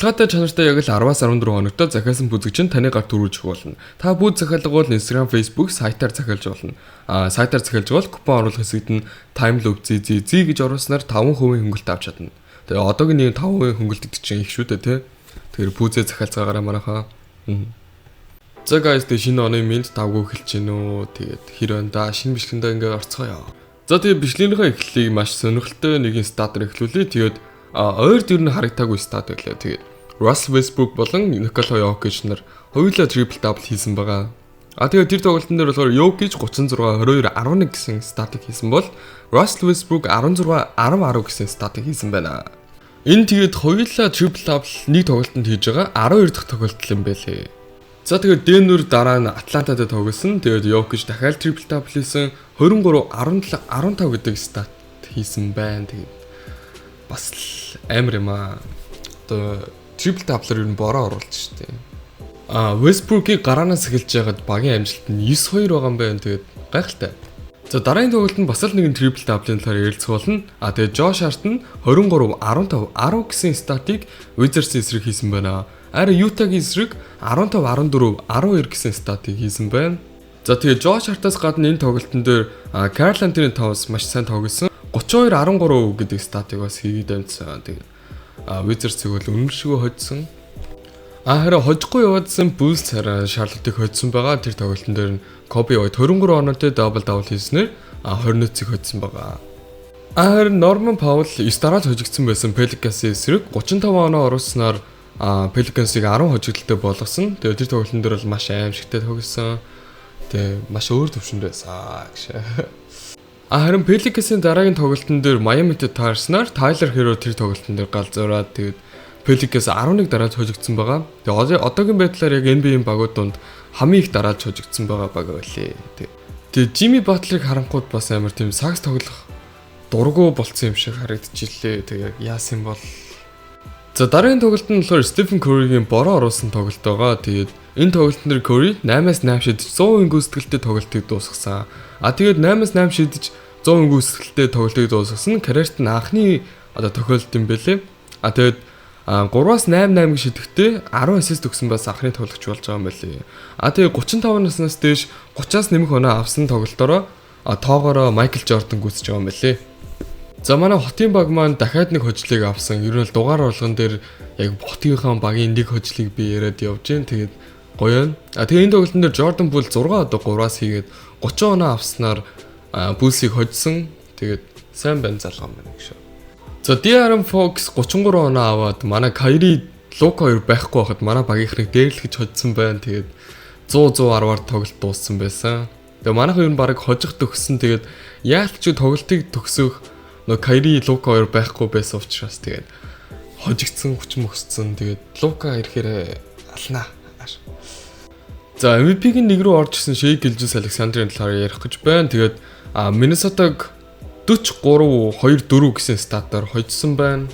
Ялгаатай чанартай яг л 10-аас 14 хоногтой захиалсан бүзэг чинь таны гарт төрүүлж болно. Та бүз захиалга бол Instagram, Facebook сайтаар захиалж болно. Сайтаар захиалж бол купон оруулах хэсэгт нь time loop ZZZ гэж оруулснаар 5% хөнгөлт авч чадна. Тэгээ одоогийн 5% хөнгөлт гэдэг чинь их шүү дээ, тэ. Тэгэхээр бүзээ захиалцгаагаараа манайхаа. За guys, тэ шинэ оны минт давгүй эхэлж гин үү. Тэгээд хэр өнда шинэ бичлэгэндээ ингээд орцгоё. За тэгээд бичлэгийнхээ эхлэлийг маш сонирхолтой нэгэн статаар эхлүүлье. Тэгээд ойрд юу н харагтаагүй стат байлаа. Тэгээд Russell Westbrook болон Nikola Jokic нар хоёулаа triple double хийсэн байгаа. Тэгээд тэр тоглолтын дээр болохоор Jokic 36-22-11 гэсэн статик хийсэн бол Russell Westbrook 16-10-10 гэсэн статик хийсэн байна. Энэ тэгээд хоёулаа triple double нэг тоглолтод хийж байгаа 12 дахь тоглолт юм байлээ. За тэгээд Denver дараа нь Atlantад тоглосон. Тэгээд Jokic дахиад triple double хийсэн 23-17-15 гэдэг стат хийсэн байна. Тэгээд бас амар юм аа. Одоо triple double-аар юу бороо оруулж штэ. Westbrook-ийг гараанаас эхэлж ягаад багийн амжилт нь 9-2 байгаа юм байна. Тэгээд гайхалтай. За дараагийн тоглолтод бас л нэгэн triple double-ын талаар ярилцах болно. Тэгээд Josh Hart нь 23-15-10 гэсэн статыг Wizards эсрэг хийсэн байна. Арай Utah-гийн эсрэг 15-14-12 гэсэн статыг хийсэн байна. За тэгээд Josh Hart-аас гадна энэ тоглолтын дээр Karl Anthony Towns маш сайн тоглосон. 32-13 гэдэг статыг бас хийгээд амжсан. Тэгээд Wizards-ыг бол үнэмшигөө хоцсон. Харин хожихгүй яваадсан Bulls цараа Charlotte-ыг хоцсон байгаа. Тэр тоглолтын дээр нь Kobe White 23 оноотой double хийснээр Hornets-ыг хоцсон байгаа. Харин Norman Powell 9 дараалж хожигдсан байсан Pelicans-ийн эсрэг 35 оноо оруулснаар Pelicans-ыг 10 хожигдолтой болгосон. Тэгээд тэр тоглолтын дээр бол маш аимшигтай тоглосон. Тэгээд маш өөр төвшөнд байсан гэж. Харин Pelicans-ийн дараагийн тоглолтын дээр Miami-тэй таарснаар Tyler Hero тэр тоглолтын дээр гал зураад тэгээд Pelicans 11 дараалж хожигдсон байгаа. Тэгээд одоогийн байдлаар яг NBA-ийн багууд донд хамгийн их дараалж хожигдсон байгаа баг байлээ. Тэгээд Jimmy Butler-ыг харангууд бас амар тийм сакс тоглох дургу болцсон юм шиг харагдчихлээ. Тэгээд яасан бол за дараагийн тоглолт нь болохоор Stephen Curry-гийн бороо оруулсан тоглолт байгаа. Тэгээд энэ тоглолтын дээр Curry 8-аас 8 шидэж 100% гүйцэтгэлтэй тоглолтыг дуусгасан. Тэгээд 8-аас 8 шидэж 100% гүйцэтгэлтэй тоглолтыг дуусгасан карьерт нь анхны тохиолдол юм бэлээ. Тэгээд 3-аас 8-8 шидэхдээ 10 assist өгсөн бас анхны тоглогч болж байгаа юм байлээ. Тэгээд 35 наснаас дээш 30-аас нэмэх оноо авсан тоглолтоороо тоогоороо Michael Jordan гүйцэж байгаа юм байлээ. За манай хотын баг маань дахиад нэг хожлыг авсан. Ер нь л дугаар болгон дээр яг хотынхаа багийн нэг хожлыг би яриад явж гин. Тэгээд гоё нь. Тэгээ энэ тоглолтын дээр Jordan Poole 6 одоо 3-аас хийгээд 30 оноо авснаар Bulls-ыг хожсон. Тэгээд сайн байна залгам байна гэж. За De'Aaron Fox 33 оноо аваад манай Kyrie Luka 2 байхгүй байхад манай багийнхныг дээрлэж хожсон байна. Тэгээд 100-110-аар тоглолт дууссан байсан. Тэгээ манайхан ер нь баг хожих төгссөн. Тэгээд яалт ч тоглолтыг төгсөх Kyrie Luka 2 байхгүй байсан учраас тэгээд хожигдсан хүч мөсцсөн. Тэгээд Luka ирэхээр алнаа. За MVP-ийн нэг рүү орж ирсэн Shai Gilgeous-Alexander-ын талаар ярих гэж байна. Тэгээд Minnesota-г 43-2-4 гэсэн статаар хожсон байна.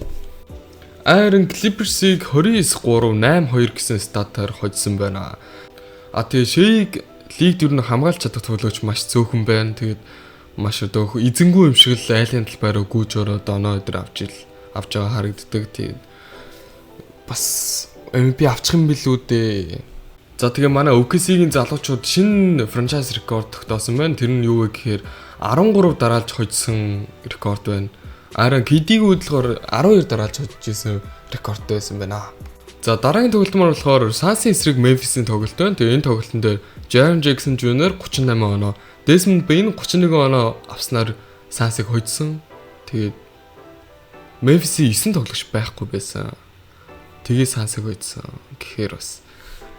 Харин Clippers-ыг 29-3-8-2 гэсэн статаар хожсон байна. Тэгээ Shai-г лигд ер нь хамгаалж чадах тоглогч маш цөөхөн байна. Тэгээд маш одоо эзэнгүй юм шиг л айлын талбайраа гүйж ороод оноо өдр авч байгаа харагддаг. Тэгээд бас MVP авчих юм билүү дээ. За тэгээ манай OKC-гийн залуучууд шинэ франчайз рекорд тогтоосон байна. Тэр нь юу вэ гэхээр 13 дараалж хожсон рекорд байна. Харин KD-ийн хөдөлгөөр 12 дараалж хожиж исэн рекорд байсан байна. За дараагийн тоглолт маань болохоор Suns-ийн эсрэг Memphis-ийн тоглолт байна. Тэгээ энэ тоглолтын дээр Jaren Jackson Jr 38 оноо, Desmond Bane 31 оноо авснаар Suns-ыг хожсон. Тэгээд Memphis-ийн 9 тоглогч байхгүй байсан. Тэгээ Suns-ыг хожсон. Гэхээр бас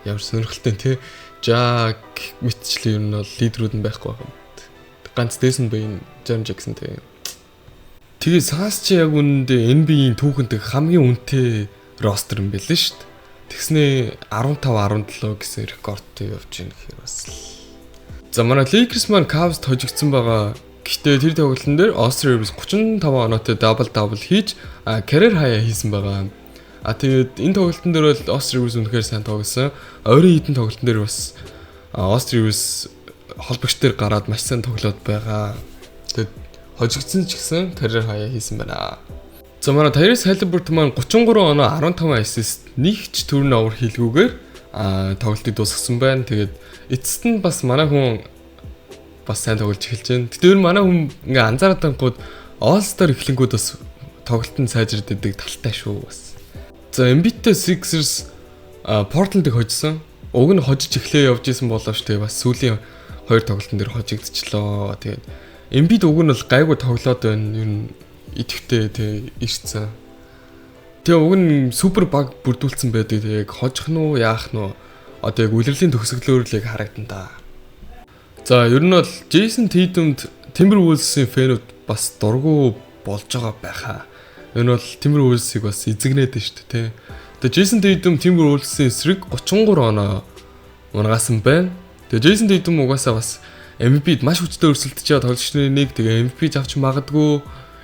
ямар сонирхолтой тий. Jack мэтчлээ ер нь бол лидерүүд нь байхгүй байна. Ганц Desmond Bane, Jaren Jackson тий. Тэгээ Suns чи яг үнэндээ NBA-ийн түүхэнд хамгийн үнэтэй ростер юм байлээ шүү дээ. Тэгснээ 15-17 гэсэн рекордтой явж байна гэхээр бас. За манай Lakers маань Cavs-д хожигдсан байгаа. Гэхдээ тэр тоглолтын дээр Austin Rivers 35 оноотой double хийж career high хийсэн байгаа. Тэгээд энэ тоглолтын дээр бол Austin Rivers үнэхээр сайн тоглосон. Ойрын хитэн тоглолтын дээр бас Austin Rivers холбогч дээр гараад маш сайн тоглоод байгаа. Тэгээд хожигдсан ч гэсэн career high хийсэн байна. За манай Tyrese Haliburton маань 33 оноо 15 assist нэг ч turnover хийлгүүгээр тоглолтыг дуусгасан байна. Тэгээд эцэст нь бас манай хүн бас сайн тоглож эхэлж байна. Тэр манай хүн ингээ анзаараад байнгут All-Star эхлэнгүүд бас тоглолтод сайжирд идэг талтай шүү бас. За Embiid-тэй Sixers Portland-ыг хожсон. Уг нь хожиж эхлэе явж исэн боловч тэгээ бас сүүлийн 2 тоглолтын дээр хожигдчихлоо. Тэгээд Embiid уг нь бол гайгүй тоглоод байна. Ер нь идэвхтэй тэг ирсэн. Тэгээ уг нь супер баг бүрдүүлсэн байдаг. Яг хожих нь уу яах нь уу? Одоо яг үлрэлийн төгсгөлөөр л яг харагдан та. За ер нь бол Jason Tatum-д Timberwolves-ийн фэнүүд бас дургу болж байгаа байхаа. Энэ бол Timberwolves-ыг бас эзэгнээд байна шүү дээ, тэ. Тэгээ Jason Tatum Timberwolves-ийн эсрэг 33 оноо унгасан байна. Тэгээ Jason Tatum угаасаа бас MVP-д маш хүчтэй өрсөлдөж байгаа тоглогчны нэг. Тэгээ MVP авч магадгүй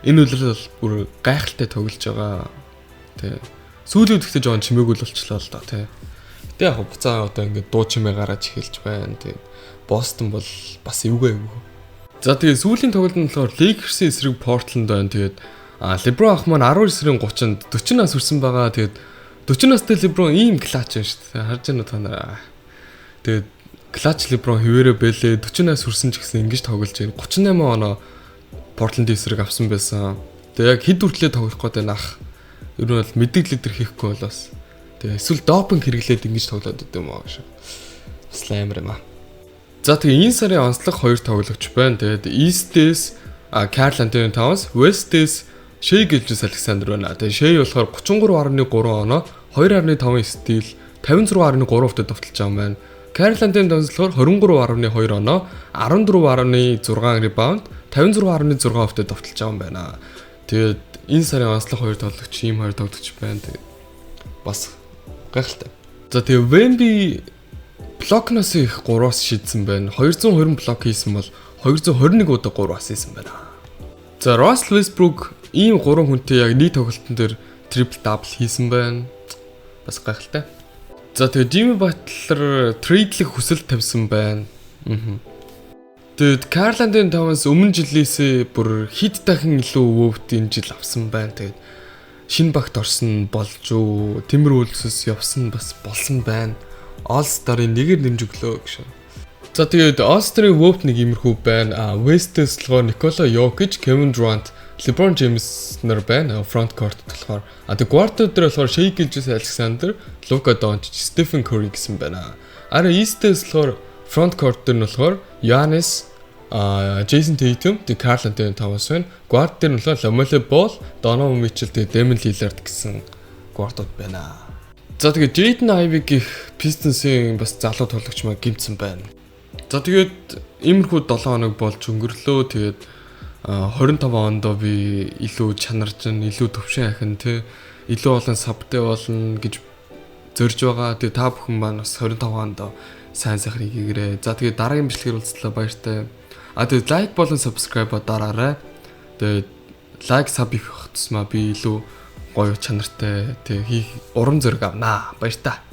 энэ үйл бол бүр гайхалтай тоглож байгаа. Тэ. Сүүлийн үедээ жоон чимээгүй л болчлоо л доо, тэ. Тэ яг буцаа одоо ингээд дуу чимээ гараад эхэлж байна. Тэгээд Boston бол бас эвгүй. За тэгээд сүүлийн тоглолт нь болохоор Lakers-ийн эсрэг Portland байна. Тэгээд LeBron ах маань 19 сарын 30-нд 40 нас хүрсэн байгаа. Тэгээд 40 настай LeBron ийм клатч байна шүү дээ. Харж байна уу та нараа. Тэгээд клатч LeBron хэвээрээ бэлээ 40 нас хүрсэн ч гэсэн ингэж тоглож байна. 38 оноо Portland-ийн эсрэг авсан байсан. Тэгээд яг хэд хүртлээ тоглох гээд байна ах. Ер нь бол мэдээлэл төр хийхгүй бол бас. Тэгээд эсвэл допинг хэрэглээд ингэж тоглоод идэв юм аа шүү. Бас амар юм аа. За тэгээ энэ сарын онцлог 2 тоглогч байна. Тэгээд East-ээс Karl Anthony Towns, West-ээс Shai Gilgeous-Alexander байна. Тэгээд Shai болохоор 33.3 оноо, 2.5 стил, 56.3% довтолж байгаа юм байна. Karl Anthony Towns болохоор 23.2 оноо, 14.6 rebound, 56.6% довтолж байгаа юм байна. Тэгээд энэ сарын онцлог 2 тоглогч, ийм 2 тоглогч байна. Тэгээд бас гайхалтай. За тэгээ Wemby блокноос их 3-аас шийдсэн байна. 220 блок хийсэн бол 221 удаа 3-аас хийсэн байна. За Russell Westbrook ийм 3 хүнтэй яг нэг тоглолтын дээр triple double хийсэн байна. Бас гайхалтай. За тэгээ Jimmy Butler трейдлэх хүсэл тавьсан байна. Тэгээд Karl Anthony Towns өмнө жилээсээ бүр хэд дахин илүү өвөвт энэ жил авсан байна. Тэгээд шинэ багт орсон болж уу, Timberwolves-с явсан бас болсон байна. All-Star-ын нэгээр нэмжиглөө гэж. За тэгээд All-Star-ын өвөвт нэг иймэрхүү байна. West-с болохоор Nikola Jokic, Kevin Durant, LeBron James нар байна. Front court болохоор. Тэгээд guard дээр болохоор Shai Gilgeous-Alexander, Luka Doncic, Stephen Curry гэсэн байна. Араа East-с болохоор front court дээр нь болохоор Giannis, Jason Tatum, тэгээд Karl Anthony Towns байна. Guard дээр нь болохоор LaMelo Ball, Donovan Mitchell, тэгээд Damian Lillard гэсэн guard-ууд байна. За тэгээд Jaden Ivey гэх Pistons-ийн бас залуу тоглогч маа гимцсэн байна. За тэгээд иймэрхүү 7 хоног болж өнгөрлөө. Тэгээд 25 онд би илүү чанарчин, илүү төвшин ахин тэ илүү олон сабтай болно гэж зорж байгаа. Тэгээд та бүхэн маань бас 25 онд сайн сайхан хийгээрэй. За тэгээд дараагийн бичлэгээр уулзлаа баяртай. Тэгээд лайк болон subscribe дараарай. Тэгээд лайк саб их тусмаа би илүү гоё чанартай тэг хийх урам зориг авнаа. Баяр та.